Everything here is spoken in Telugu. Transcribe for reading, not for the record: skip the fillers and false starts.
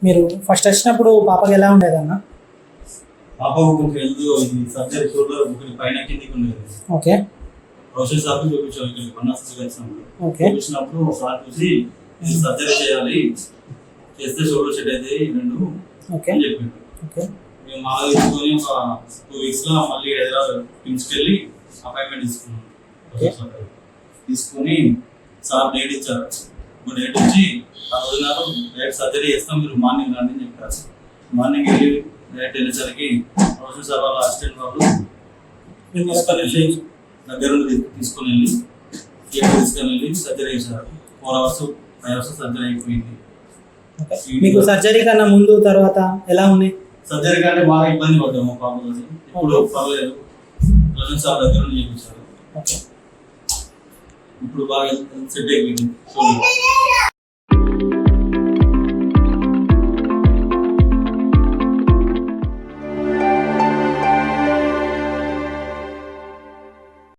మీరు ఫస్ట్ వచ్చినప్పుడు పాపకి ఎలా ఉండేదన్న? పాప కొంచెం హెల్త్ ఇది సర్జరీ షోల్డర్ ఒకటి పైన కిందికి ఉండేది. ఓకే. ప్రొఫెసర్ సార్ చూపించాం ఇక్కడ వన్నాసి వచ్చినప్పుడు. ఓకే. చూపించినప్పుడు సార్ చూసి ఇది సర్జరీ చేయాలి, చేస్తే షోల్డర్ సెట్ అయితే రెండు ఓకే అని చెప్పిండు. ఓకే. మేము మాల తీసుకొని ఒక 2 weeks లో మళ్ళీ హైదరాబాద్ పిలుచుకెళ్ళి అపాయింట్మెంట్ తీసుకున్నాం. తీసుకొని సార్ డేట్ ఇచ్చారు. ఒక డేట్ ఇచ్చి ఆ రోజు డైరెక్ట్ సర్జరీ చేస్తాం, మీరు మార్నింగ్ రండి అని చెప్పారు. మార్నింగ్ వెళ్ళి డైరెక్ట్ వెళ్ళేసరికి ప్రొఫెసర్ సార్ వాళ్ళ అసిస్టెంట్ వాళ్ళు దగ్గర నుండి తీసుకొని వెళ్ళి తీసుకొని వెళ్ళి సర్జరీ చేశారు. 4 hours 5 hours సర్జరీ అయిపోయింది. మీకు సర్జరీ కన్నా ముందు తర్వాత ఎలా ఉంది? సర్జరీ కంటే బాగా ఇబ్బంది పడ్డాము పాపం. ఇప్పుడు పర్లేదు, ప్రొఫెసర్ సార్ దగ్గర నుండి చేయించారు. ఇప్పుడు బాగా సెట్ అయిపోయింది.